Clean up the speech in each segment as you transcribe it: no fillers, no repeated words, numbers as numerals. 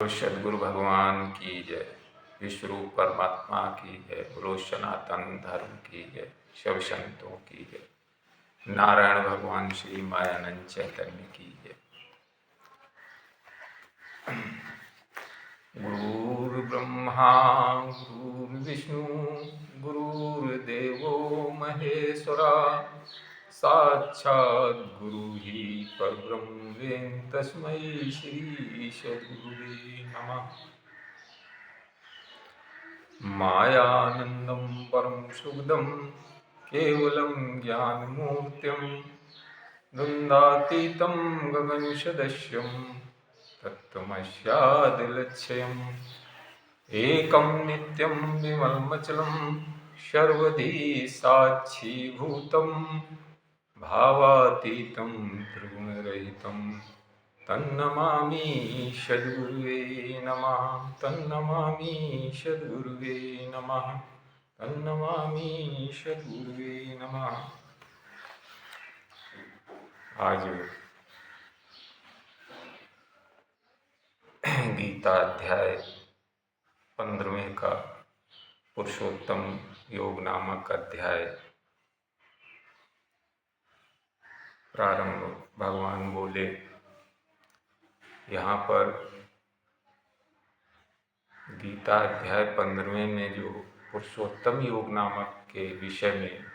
सदगुरु भगवान की जय। विश्व रूप परमात्मा की जय। बोलो सनातन धर्म की जय। शिव संतों की जय। नारायण भगवान श्री मायानंद चैतन्य की जय। गुरुर्ब्रह्मा गुरुर्विष्णु गुरुर्देवो महेश्वरा साक्षात् गुरु ही परब्रह्म तस्मै श्री सद्गुरुवे नमः। मायानंदं परम सुखदं केवलं ज्ञानमूर्तिं द्वन्द्वातीतं गगनसदृशं तत्त्वमस्यादिलक्ष्यम् एकं नित्यं विमलमचलं सर्वधी साक्षीभूतं भावातीतं त्रिगुणरहितं तन्नमामि सद्गुरुवे नमः। तन्नमामि सद्गुरुवे नमः। तन्नमामि सद्गुरुवे नमः। आज गीता अध्याय 15वें का पुरुषोत्तम योग नामक अध्याय प्रारंभ। भगवान बोले, यहाँ पर गीता अध्याय 15वें में जो पुरुषोत्तम योग नामक के विषय में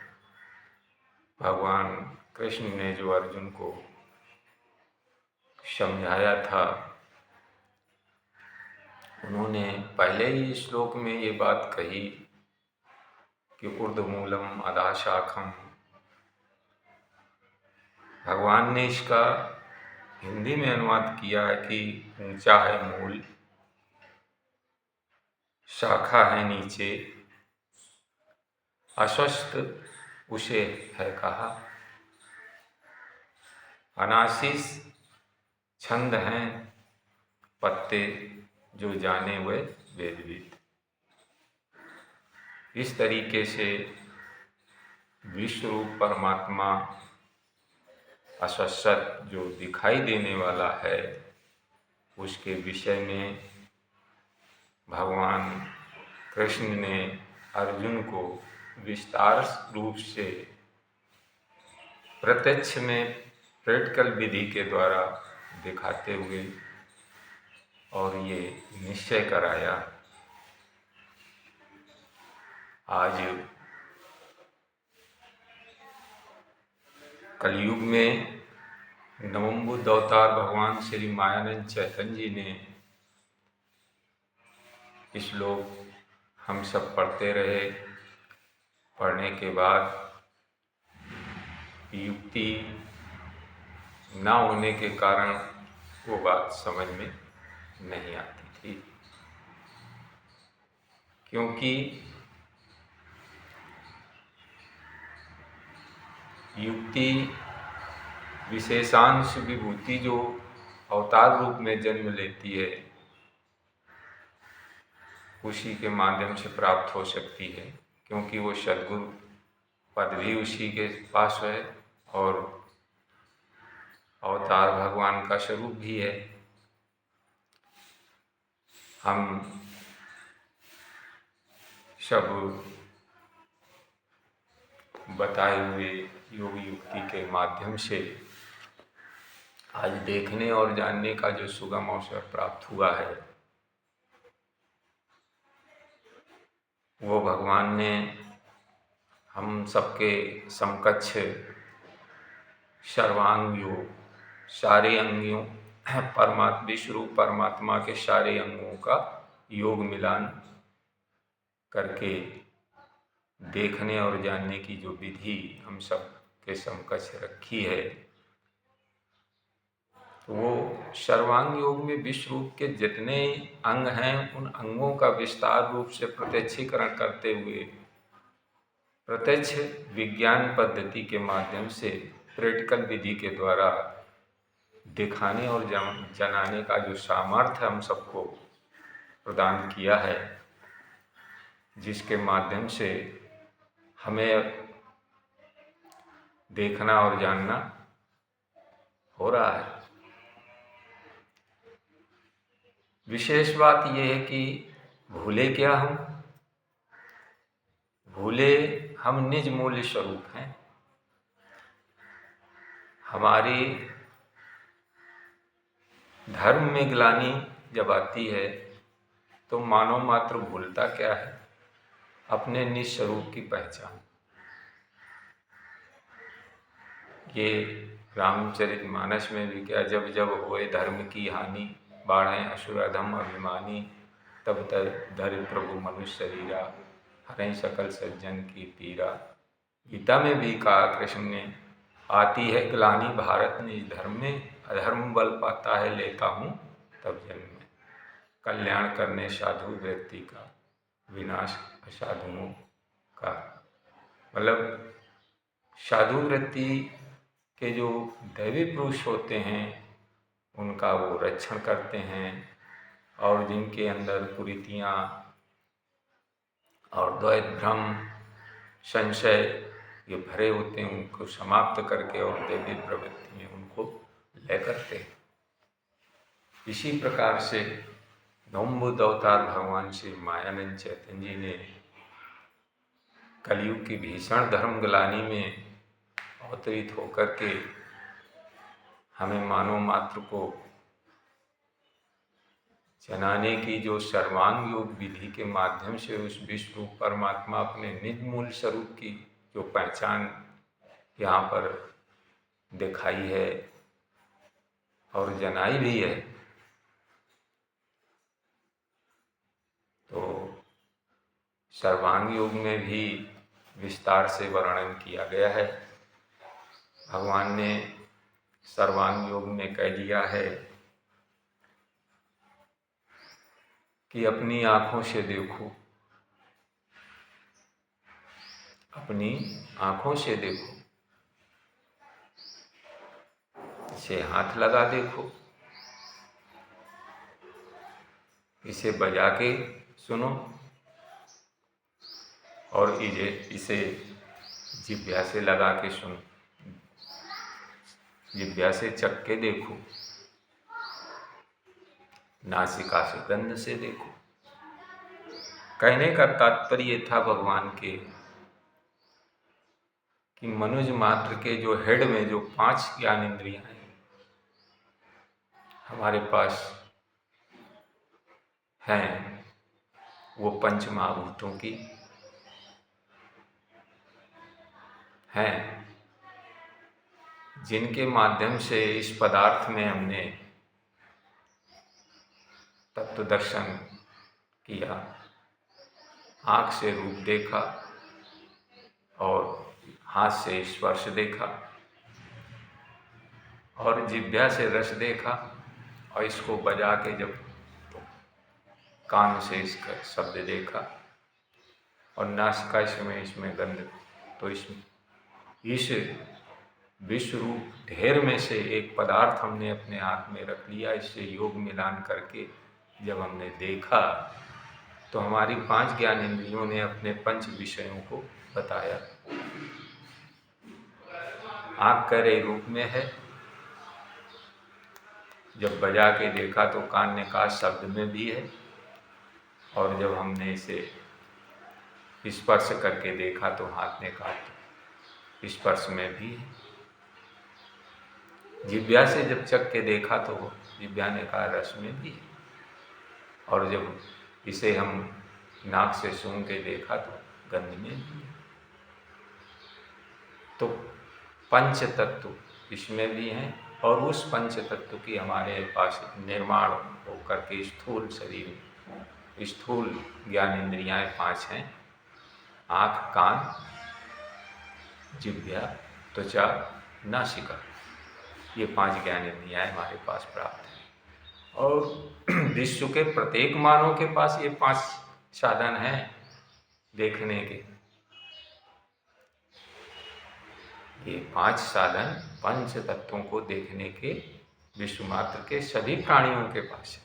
भगवान कृष्ण ने जो अर्जुन को समझाया था, उन्होंने पहले ही श्लोक में ये बात कही कि ऊर्ध्वमूलम अधः शाखम। भगवान ने इसका हिंदी में अनुवाद किया है कि ऊंचा है मूल, शाखा है नीचे, अस्वस्थ उसे है कहा, अनाशीष छंद हैं पत्ते जो जाने हुए वेदविद। इस तरीके से विश्व रूप परमात्मा अशाश्वत जो दिखाई देने वाला है, उसके विषय में भगवान कृष्ण ने अर्जुन को विस्तार रूप से प्रत्यक्ष में प्रैक्टिकल विधि के द्वारा दिखाते हुए और ये निश्चय कराया। आज कलयुग में नवम बुद्ध अवतार भगवान श्री मायानंद चैतन्य जी ने इस श्लोक हम सब पढ़ते रहे। पढ़ने के बाद युक्ति ना होने के कारण वो बात समझ में नहीं आती थी, क्योंकि युक्ति विशेषांश विभूति जो अवतार रूप में जन्म लेती है, उसी के माध्यम से प्राप्त हो सकती है, क्योंकि वो सद्गुरु पद भी उसी के पास है और अवतार भगवान का स्वरूप भी है। हम सब बताए हुए योग युक्ति के माध्यम से आज देखने और जानने का जो सुगम अवसर प्राप्त हुआ है, वो भगवान ने हम सबके समकक्ष सर्वांग योग, सारे अंगों विश्व रूप परमात्मा के सारे अंगों का योग मिलान करके देखने और जानने की जो विधि हम सब के समकक्ष रखी है, वो सर्वांग योग में विश्व रूप के जितने अंग हैं, उन अंगों का विस्तार रूप से प्रत्यक्षीकरण करते हुए प्रत्यक्ष विज्ञान पद्धति के माध्यम से प्रैक्टिकल विधि के द्वारा दिखाने और जनाने का जो सामर्थ्य हम सबको प्रदान किया है, जिसके माध्यम से हमें देखना और जानना हो रहा है। विशेष बात यह है कि भूले क्या हम? भूले हम निज मूल्य स्वरूप हैं। हमारी धर्म में ग्लानि जब आती है तो मानव मात्र भूलता क्या है? अपने निज स्वरूप की पहचान। ये रामचरितमानस में भी क्या, जब जब होए धर्म की हानि, बाढ़ें असुर अधम अभिमानी, तब तब धरि प्रभु मनुष्य शरीरा, हरें सकल सज्जन की पीरा। गीता में भी कहा कृष्ण ने, आती है ग्लानि भारत निज धर्म में, अधर्म बल पाता है लेता हूँ तब जन्म में। कल्याण करने साधु व्यक्ति का, विनाश असाधुओं का। मतलब साधु वृत्ति के जो दैवी पुरुष होते हैं उनका वो रक्षण करते हैं, और जिनके अंदर कुरीतियाँ और द्वैत भ्रम संशय ये भरे होते हैं उनको समाप्त करके और दैवी प्रवृत्ति में उनको लय करते हैं। इसी प्रकार से नवबुद्ध अवतार भगवान श्री मायानंद चैतन्य जी ने कलयुग की भीषण धर्म ग्लानि में अवतरित होकर के हमें मानव मात्र को जनाने की जो सर्वांग योग विधि के माध्यम से उस विश्व रूप परमात्मा अपने निज मूल स्वरूप की जो पहचान यहाँ पर दिखाई है और जनाई भी है, तो सर्वांग योग में भी विस्तार से वर्णन किया गया है। भगवान ने सर्वांग योग में कह दिया है कि अपनी आँखों से देखो, अपनी आँखों से देखो, इसे हाथ लगा देखो, इसे बजा के सुनो, और इसे जिह्वा से लगा के सुनो, जिह्वा से चख के देखो, नासिका से गंध से देखो। कहने का तात्पर्य था भगवान के कि मनुष्य मात्र के जो हेड में जो 5 ज्ञान इंद्रियां हैं हमारे पास हैं, वो पंच महाभूतों की हैं, जिनके माध्यम से इस पदार्थ में हमने तत्व दर्शन किया, आँख से रूप देखा और हाथ से स्पर्श देखा और जिह्वा से रस देखा, और इसको बजा के जब तो कान से इसका शब्द देखा और नासिका में इसमें गंध, तो इस विश्व रूप ढेर में से एक पदार्थ हमने अपने हाथ में रख लिया। इससे योग मिलान करके जब हमने देखा तो हमारी 5 ज्ञान इंद्रियों ने अपने पंच विषयों को बताया। आँख कह रही रूप में है, जब बजा के देखा तो कान ने कहा शब्द में भी है, और जब हमने इसे स्पर्श करके देखा तो हाथ ने कहा तो स्पर्श में भी है। जिह्वा से जब चख के देखा तो जिह्वा ने कहा रस में भी है, और जब इसे हम नाक से सूंघ के देखा तो गंध में भी है। तो पंच तत्व इसमें भी हैं, और उस पंच तत्व की हमारे पास निर्माण होकर के स्थूल शरीर, स्थूल ज्ञान इंद्रियाँ 5 हैं, आँख, कान, जिह्वा, त्वचा, नासिका, ये 5 ज्ञान इंद्रियाँ हमारे पास प्राप्त हैं। और विश्व के प्रत्येक मानव के पास ये 5 साधन हैं देखने के। ये 5 साधन पंच तत्वों को देखने के विश्व मात्र के सभी प्राणियों के पास है,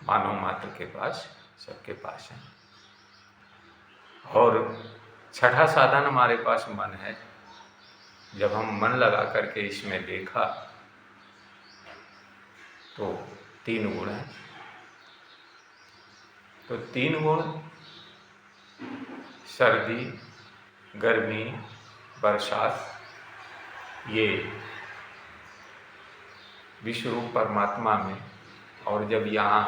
मानव मात्र के पास, सबके पास है। और छठा साधन हमारे पास मन है। जब हम मन लगा करके इसमें देखा तो तीन गुण हैं। तो तीन गुण सर्दी, गर्मी, बरसात, ये विश्वरूप परमात्मा में, और जब यहाँ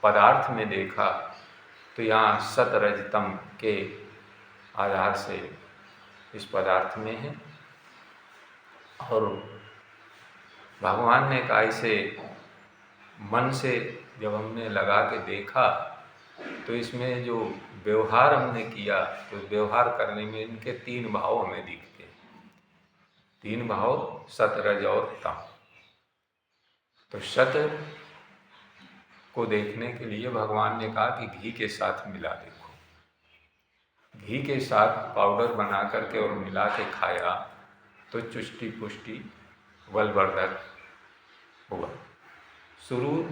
पदार्थ में देखा तो यहाँ सत रज तम के आधार से इस पदार्थ में है। और भगवान ने कहा इसे मन से जब हमने लगा के देखा तो इसमें जो व्यवहार हमने किया तो व्यवहार करने में इनके तीन भाव हमें दिखते हैं। तीन भाव सत रज और तम। तो सत को देखने के लिए भगवान ने कहा कि घी के साथ मिला देखो। घी के साथ पाउडर बना करके और मिला के खाया तो चुष्टि पुष्टि बलवर्धक हुआ। शुरू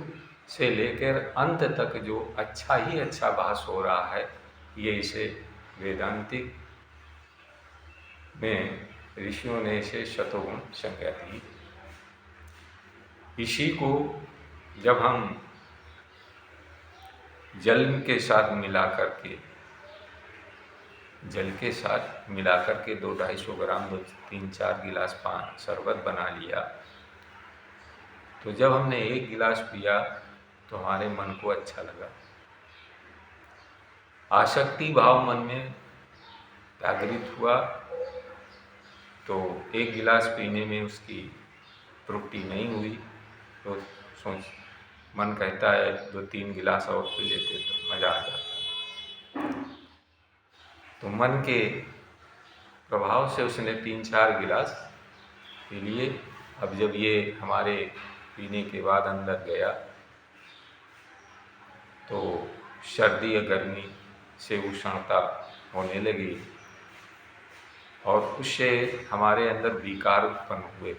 से लेकर अंत तक जो अच्छा ही अच्छा भास हो रहा है, ये इसे वेदांतिक में ऋषियों ने इसे शतगुण संज्ञा दी। इसी को जब हम जल के साथ मिला करके, जल के साथ मिला करके 200-250 ग्राम 3-4 गिलास पानी शरबत बना लिया, तो जब हमने एक गिलास पिया तो हमारे मन को अच्छा लगा। आसक्ति भाव मन में जागृत हुआ तो एक गिलास पीने में उसकी तृप्ति नहीं हुई तो सोच मन कहता है 2-3 गिलास और पी लेते तो मज़ा आ जाता। तो मन के प्रभाव से उसने 3-4 गिलास पी लिए। अब जब ये हमारे पीने के बाद अंदर गया तो सर्दी या गर्मी से उष्णता होने लगी और उससे हमारे अंदर विकार उत्पन्न हुए।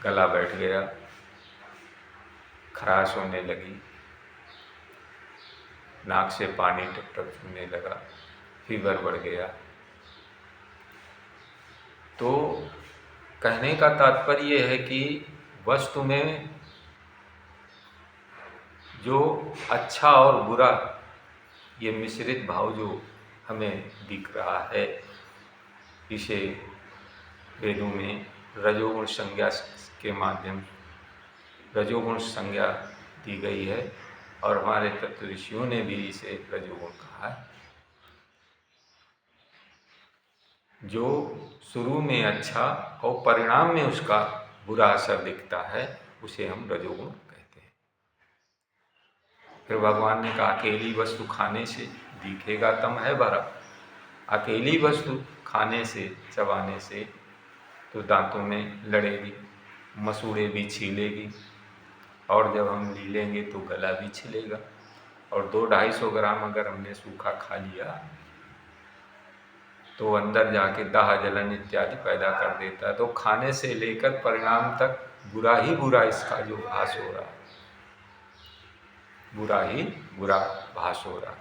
गला बैठ गया, खराश होने लगी, नाक से पानी टप टप छूने लगा, फीवर बढ़ गया। तो कहने का तात्पर्य यह है कि वस्तु में जो अच्छा और बुरा ये मिश्रित भाव जो हमें दिख रहा है, इसे वेदों में रजोगुण संज्ञा के माध्यम रजोगुण संज्ञा दी गई है और हमारे तत्व ऋषियों ने भी इसे रजोगुण कहा है। जो शुरू में अच्छा और परिणाम में उसका बुरा असर दिखता है उसे हम रजोगुण कहते हैं। फिर भगवान ने कहा अकेली वस्तु खाने से दिखेगा तम है भरा। अकेली वस्तु खाने से, चबाने से तो दांतों में लड़ेगी, मसूड़े भी छीलेगी और जब हम लीलेंगे तो गला भी छिलेगा। और 200-250 ग्राम अगर हमने सूखा खा लिया तो अंदर जाके दाह जलन इत्यादि पैदा कर देता है। तो खाने से लेकर परिणाम तक बुरा ही बुरा इसका जो भास हो रहा है, बुरा ही बुरा भास हो रहा है।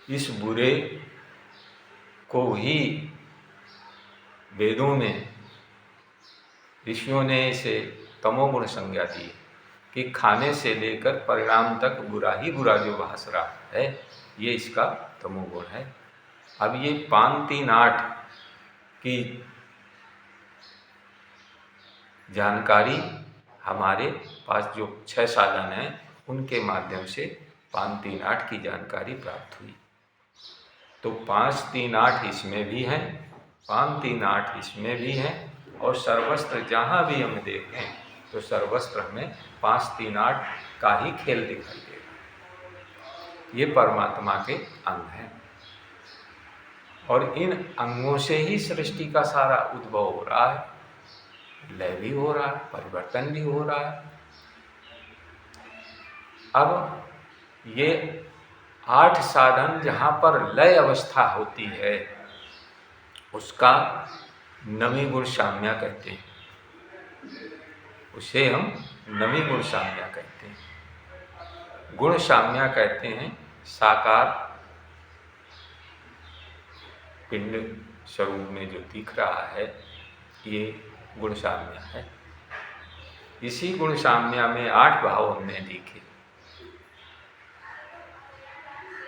इस बुरे को ही वेदों में ऋषियों ने इसे तमोगुण संज्ञा दी कि खाने से लेकर परिणाम तक बुरा ही बुरा जो भास रहा है, ये इसका तमोगुण है। अब ये 5-3-8 की जानकारी हमारे पास जो 6 साधन हैं उनके माध्यम से 5-3-8 की जानकारी प्राप्त हुई। तो 5-3-8 इसमें भी हैं, 5-3-8 इसमें भी हैं और सर्वस्त्र जहाँ भी हम देखें तो सर्वस्त्र हमें 5-3-8 का ही खेल दिखाई देगा। ये परमात्मा के अंग हैं और इन अंगों से ही सृष्टि का सारा उद्भव हो रहा है, लय भी हो रहा है, परिवर्तन भी हो रहा है। अब ये 8 साधन जहाँ पर लय अवस्था होती है उसका नवी गुण साम्या कहते हैं, उसे हम नवी गुण साम्या कहते हैं। गुण साम्या कहते हैं साकार पिंड स्वरूप में जो दिख रहा है ये गुण साम्या है। इसी गुण साम्या में 8 भाव हमने लिखे,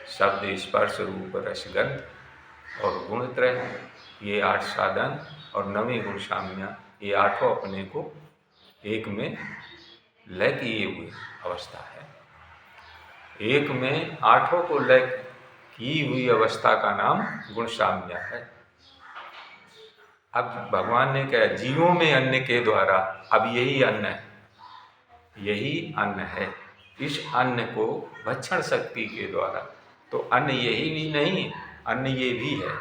शब्द, स्पर्श, रूप, रस, गंध और गुणत्रय, ये 8 साधन और 9वीं गुण साम्या, ये 8 अपने को एक में लय किए हुए अवस्था है। एक में 8 को लय की हुई अवस्था का नाम गुण साम्या है। अब भगवान ने कहा जीवों में अन्न के द्वारा, अब यही अन्न है, यही अन्न है, इस अन्न को भक्षण शक्ति के द्वारा, तो अन्न यही भी नहीं, अन्न ये भी है।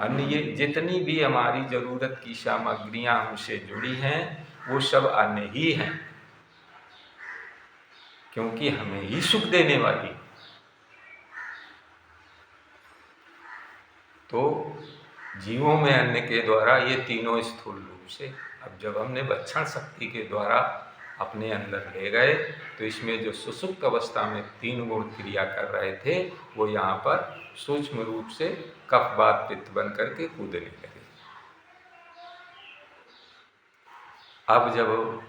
अन्न ये जितनी भी हमारी जरूरत की सामग्रियां हमसे जुड़ी हैं वो सब अन्न ही हैं, क्योंकि हमें ही सुख देने वाली। तो जीवों में अन्न के द्वारा ये तीनों स्थूल रूप से, अब जब हमने भक्षण शक्ति के द्वारा अपने अंदर ले गए तो इसमें जो सुसुप्त अवस्था में 3 गुण क्रिया कर रहे थे वो यहाँ पर सूक्ष्म रूप से कफ वात पित्त बन करके कूदने लगे। अब जब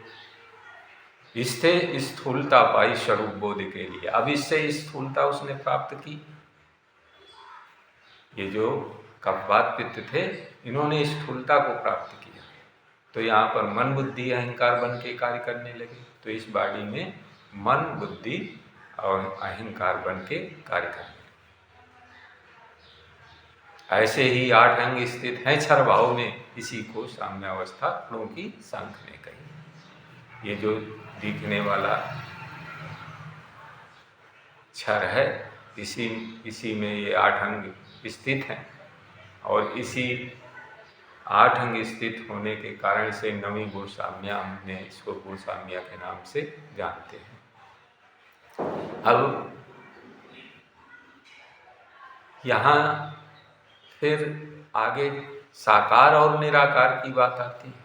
इससे स्थूलता पाई स्वरूप बोध के लिए, अब इससे स्थूलता उसने प्राप्त की। ये जो कफवात पित्त थे इन्होंने स्थूलता को प्राप्त किया, तो यहाँ पर मन बुद्धि अहंकार बन के कार्य करने लगे। तो इस बॉडी में मन बुद्धि और अहंकार बन के कार्य करने लगे। ऐसे ही 8 अंग स्थित हैं क्षर भाव में, इसी को साम्यावस्था गुणों की सांख ने कही। ये जो दिखने वाला क्षर है इसी में ये 8 अंग स्थित हैं, और इसी 8 अंग स्थित होने के कारण से 9वीं गुण साम्या, हमने इसको गुण साम्या के नाम से जानते हैं। अब यहाँ फिर आगे साकार और निराकार की बात आती है।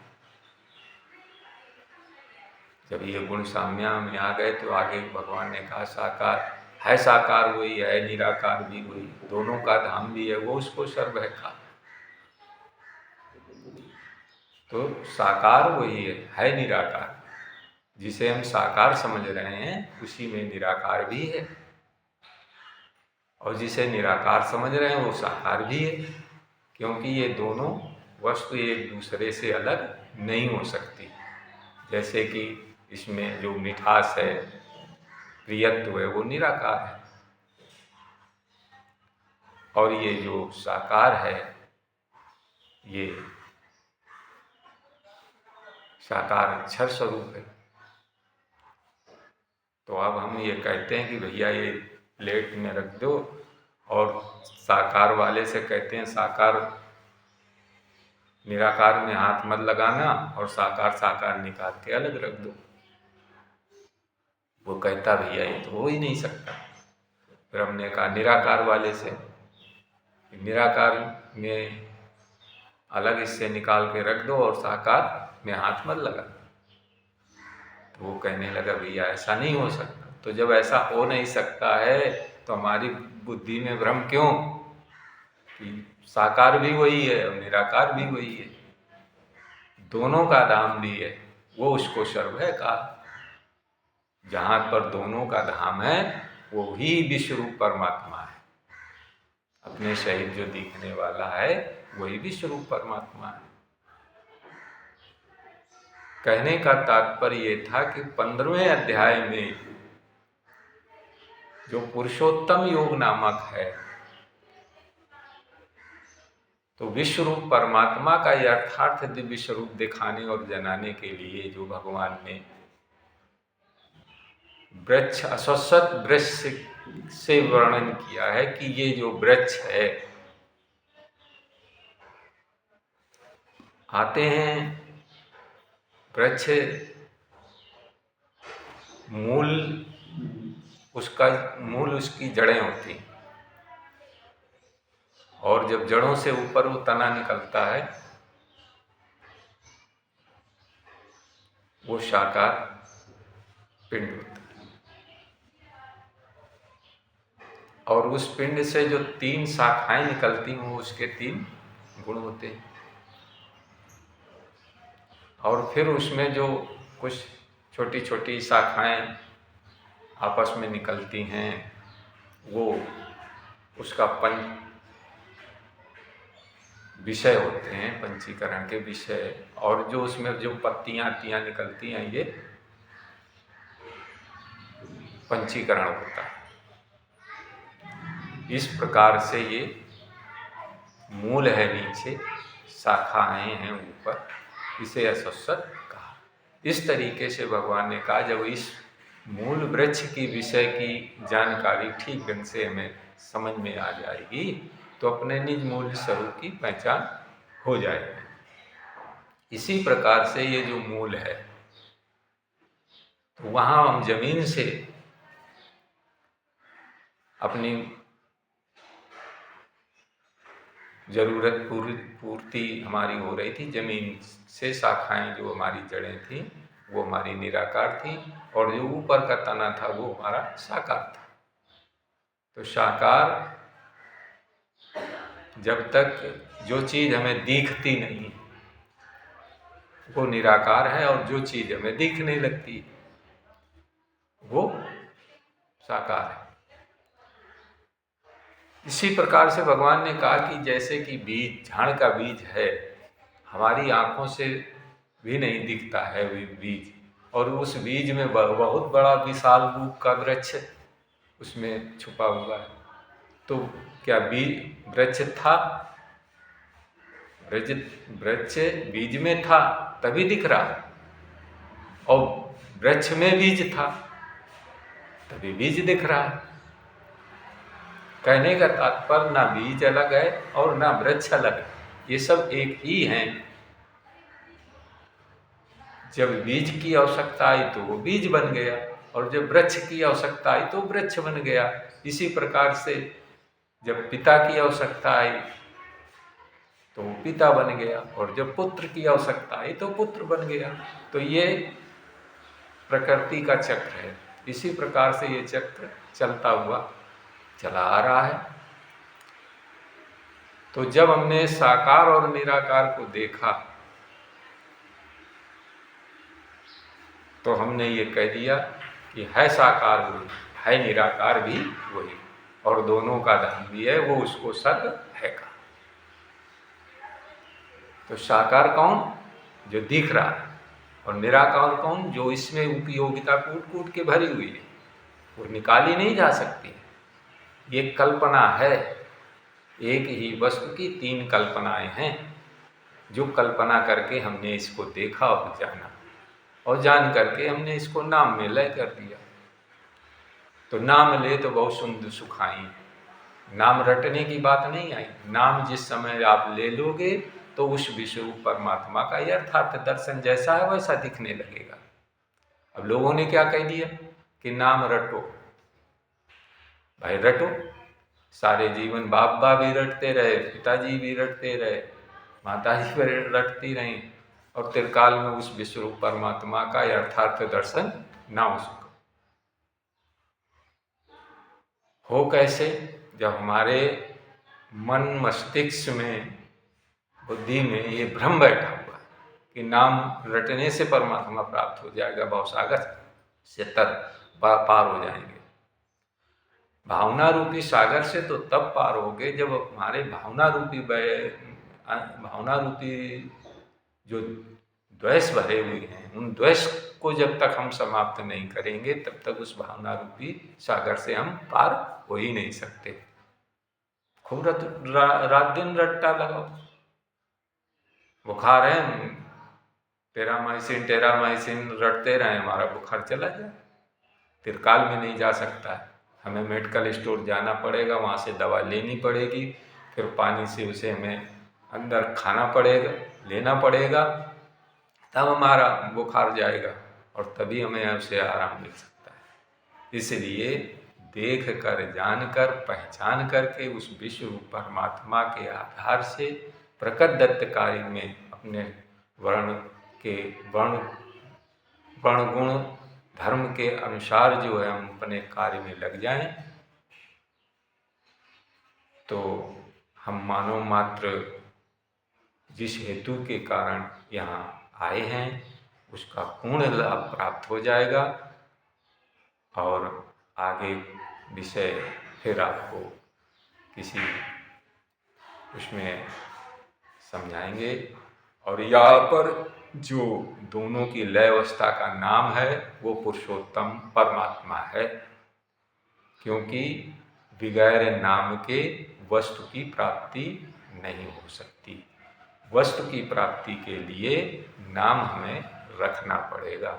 जब ये गुण साम्या में आ गए तो आगे भगवान ने कहा साकार है, साकार वही है, निराकार भी वही, दोनों का धाम भी है, वो उसको सर्व है का। तो साकार वही है निराकार, जिसे हम साकार समझ रहे हैं उसी में निराकार भी है, और जिसे निराकार समझ रहे हैं वो साकार भी है, क्योंकि ये दोनों वस्तु एक दूसरे से अलग नहीं हो सकती। जैसे कि इसमें जो मिठास है, प्रियत्व है, वो निराकार है, और ये जो साकार है ये साकार अक्षर स्वरूप है। तो अब हम ये कहते हैं कि भैया ये प्लेट में रख दो, और साकार वाले से कहते हैं साकार निराकार में हाथ मत लगाना, और साकार निकाल के अलग रख दो। वो कहता भैया ये तो हो ही नहीं सकता। फिर हमने कहा निराकार वाले से, निराकार में अलग इससे निकाल के रख दो और साकार में हाथ मत लगा। तो वो कहने लगा भैया ऐसा नहीं हो सकता। तो जब ऐसा हो नहीं सकता है तो हमारी बुद्धि में भ्रम क्यों कि साकार भी वही है और निराकार भी वही है, दोनों का धाम भी है, वो उसको सर्व है कहा। जहाँ पर दोनों का धाम है वो ही विश्वरूप परमात्मा है, अपने सहित जो दिखने वाला है वही विश्वरूप परमात्मा है। कहने का तात्पर्य ये था कि 15वें अध्याय में जो पुरुषोत्तम योग नामक है, तो विश्वरूप परमात्मा का यथार्थ दिव्य स्वरूप दिखाने और जनाने के लिए जो भगवान ने वृक्ष अश्वत्थ वृक्ष से वर्णन किया है कि ये जो वृक्ष है, आते हैं वृक्ष मूल उसकी जड़ें होती, और जब जड़ों से ऊपर वो तना निकलता है वो शाखा पिंड होता है, और उस पिंड से जो 3 शाखाएं निकलती हैं वो उसके 3 गुण होते हैं। और फिर उसमें जो कुछ छोटी छोटी शाखाएं आपस में निकलती हैं, वो उसका विषय होते हैं, पंचीकरण के विषय। और जो उसमें जो पत्तियां निकलती हैं, ये पंचीकरण होता है। इस प्रकार से ये मूल है नीचे, शाखाएं हैं ऊपर, इसे अश्वत्थ कहा। इस तरीके से भगवान ने कहा, जब इस मूल वृक्ष की विषय की जानकारी ठीक ढंग से हमें समझ में आ जाएगी तो अपने निज मूल स्वरूप की पहचान हो जाएगी। इसी प्रकार से ये जो मूल है, तो वहाँ हम जमीन से अपनी जरूरत पूर्ति हमारी हो रही थी। जमीन से शाखाएं जो हमारी जड़ें थी वो हमारी निराकार थी, और जो ऊपर का तना था वो हमारा साकार था। तो साकार जब तक जो चीज़ हमें दिखती नहीं वो निराकार है, और जो चीज़ हमें दिखने लगती वो साकार है। इसी प्रकार से भगवान ने कहा कि जैसे कि बीज, झाड़ का बीज है, हमारी आंखों से भी नहीं दिखता है बीज, और उस बीज में बहुत बड़ा विशाल रूप का वृक्ष उसमें छुपा हुआ है। तो क्या बीज वृक्ष था? वृक्ष बीज में था तभी दिख रहा, और वृक्ष में बीज था तभी बीज दिख रहा। कहने का तात्पर्य ना बीज अलग है और ना वृक्ष अलग है, ये सब एक ही हैं। जब बीज की आवश्यकता आई तो वो बीज बन गया, और जब वृक्ष की आवश्यकता आई तो वृक्ष बन गया। इसी प्रकार से जब पिता की आवश्यकता आई तो वो पिता बन गया, और जब पुत्र की आवश्यकता आई तो पुत्र बन गया। तो ये प्रकृति का चक्र है। इसी प्रकार से ये चक्र चलता हुआ चला आ रहा है। तो जब हमने साकार और निराकार को देखा तो हमने ये कह दिया कि है साकार वही, है निराकार भी वही, और दोनों का धर्म भी है, वो उसको सत्य है का। तो साकार कौन? जो दिख रहा है, और निराकार कौन? जो इसमें उपयोगिता कूट कूट के भरी हुई है, वो निकाली नहीं जा सकती। ये कल्पना है, एक ही वस्तु की तीन कल्पनाएं हैं, जो कल्पना करके हमने इसको देखा और जाना, और जान करके हमने इसको नाम में लय कर दिया। तो नाम ले तो बहुत सुंदर सुखाई, नाम रटने की बात नहीं आई। नाम जिस समय आप ले लोगे तो उस विश्व परमात्मा का यथार्थ दर्शन जैसा है वैसा दिखने लगेगा। अब लोगों ने क्या कह दिया कि नाम रटो। भाई रटो, सारे जीवन बाप भी रटते रहे, पिताजी भी रटते रहे, माताजी भी रटती रहीं, और त्रिकाल में उस विश्व परमात्मा का यथार्थ दर्शन ना हो सका। हो कैसे? जब हमारे मन मस्तिष्क में, बुद्धि में ये भ्रम बैठा हुआ है कि नाम रटने से परमात्मा प्राप्त हो जाएगा, भवसागर से पार हो जाएंगे। भावना रूपी सागर से तो तब पार हो गए जब हमारे भावना रूपी जो द्वेष भरे हुए हैं, उन द्वेष को जब तक हम समाप्त नहीं करेंगे तब तक उस भावना रूपी सागर से हम पार हो ही नहीं सकते। खूब रात दिन रट्टा लगाओ, बुखार है, टेरामाइसिन रटते रहे, हमारा बुखार चला जाए। त्रिकाल में नहीं जा सकता है, हमें मेडिकल स्टोर जाना पड़ेगा, वहाँ से दवा लेनी पड़ेगी, फिर पानी से उसे हमें अंदर खाना पड़ेगा, लेना पड़ेगा, तब हमारा बुखार जाएगा और तभी हमें उसे आराम मिल सकता है। इसलिए देख कर, जान कर, पहचान करके उस विश्व परमात्मा के आधार से प्रकट दत्त कार्य में अपने वर्ण गुण धर्म के अनुसार जो है हम अपने कार्य में लग जाएं तो हम मानव मात्र जिस हेतु के कारण यहाँ आए हैं उसका पूर्ण लाभ प्राप्त हो जाएगा। और आगे विषय फिर आपको किसी उसमें समझाएंगे। और यहाँ पर जो दोनों की लय अवस्था का नाम है वो पुरुषोत्तम परमात्मा है, क्योंकि बगैर नाम के वस्तु की प्राप्ति नहीं हो सकती। वस्तु की प्राप्ति के लिए नाम हमें रखना पड़ेगा,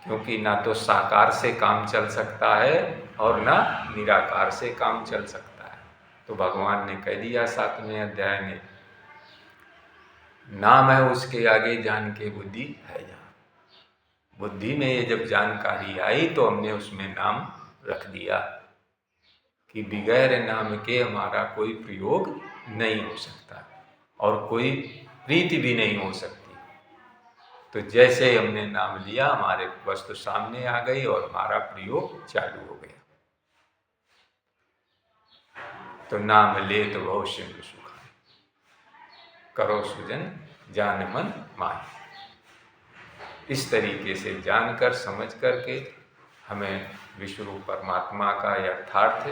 क्योंकि ना तो साकार से काम चल सकता है और ना निराकार से काम चल सकता है। तो भगवान ने कह दिया 7वें अध्याय में, नाम है उसके आगे जान के बुद्धि है जहाँ। बुद्धि में ये जब जानकारी आई तो हमने उसमें नाम रख दिया कि बगैर नाम के हमारा कोई प्रयोग नहीं हो सकता और कोई प्रीति भी नहीं हो सकती। तो जैसे ही हमने नाम लिया हमारे वस्तु सामने आ गई और हमारा प्रयोग चालू हो गया। तो नाम ले तो बहुत सिंधु सुखा, करो सुजन जान मन मान। इस तरीके से जानकर समझ करके हमें विश्वरूप परमात्मा का यथार्थ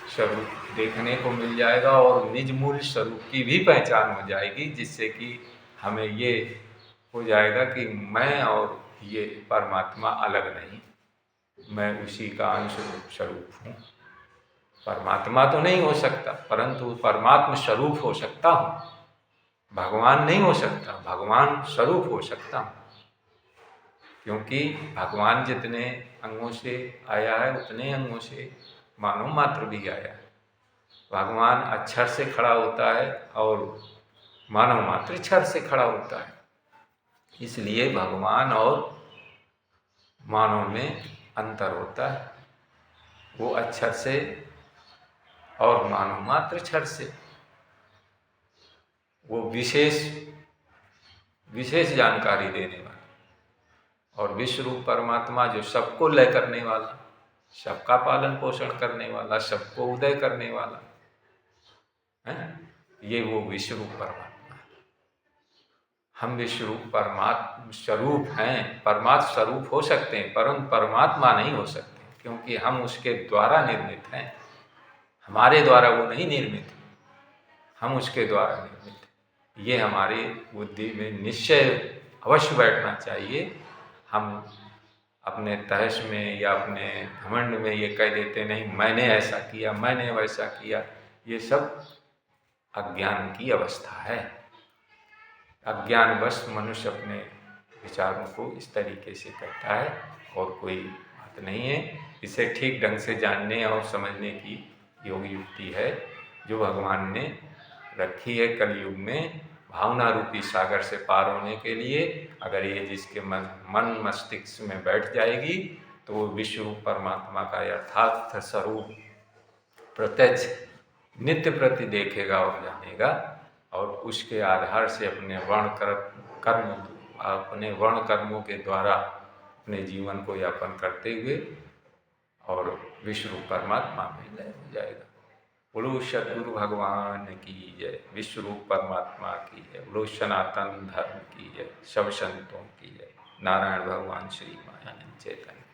स्वरूप देखने को मिल जाएगा और निज मूल स्वरूप की भी पहचान हो जाएगी, जिससे कि हमें ये हो जाएगा कि मैं और ये परमात्मा अलग नहीं, मैं उसी का अंश स्वरूप हूँ। परमात्मा तो नहीं हो सकता, परंतु परमात्मा स्वरूप हो सकता हूँ। भगवान नहीं हो सकता, भगवान स्वरूप हो सकता हूँ, क्योंकि भगवान जितने अंगों से आया है उतने अंगों से मानव मात्र भी आया है। भगवान अक्षर से खड़ा होता है और मानव मात्र क्षर से खड़ा होता है। इसलिए भगवान और मानव में अंतर होता है, वो अक्षर से और मानव मात्र क्षर से। वो विशेष जानकारी देने वाला, और विश्वरूप परमात्मा जो सबको लय करने वाला, सबका पालन पोषण करने वाला, सबको उदय करने वाला है, ये वो विश्वरूप परमात्मा है। हम विश्वरूप परमात्मा स्वरूप हैं, परमात्मा स्वरूप हो सकते हैं, परंतु परमात्मा नहीं हो सकते, क्योंकि हम उसके द्वारा निर्मित हैं। हमारे द्वारा वो नहीं निर्मित, हम उसके द्वारा निर्मित। ये हमारी बुद्धि में निश्चय अवश्य बैठना चाहिए। हम अपने तहस में या अपने घमंड में ये कह देते नहीं मैंने ऐसा किया, मैंने वैसा किया, ये सब अज्ञान की अवस्था है। अज्ञानवश मनुष्य अपने विचारों को इस तरीके से करता है और कोई बात नहीं है। इसे ठीक ढंग से जानने और समझने की योग युक्ति है जो भगवान ने रखी है कलयुग में, भावना रूपी सागर से पार होने के लिए। अगर ये जिसके मन मस्तिष्क में बैठ जाएगी तो वो विश्वरूप परमात्मा का यथार्थ स्वरूप प्रत्यक्ष नित्य प्रति देखेगा और जानेगा, और उसके आधार से अपने वर्ण कर्मों के द्वारा अपने जीवन को यापन करते हुए और विश्वरूप परमात्मा में लय हो जाएगा। बोलो सद्गुरु भगवान की जय, विश्वरूप परमात्मा की जय, बोलो सनातन धर्म की जय, सब संतों की जय। नारायण भगवान श्री मायानंद चैतन्य।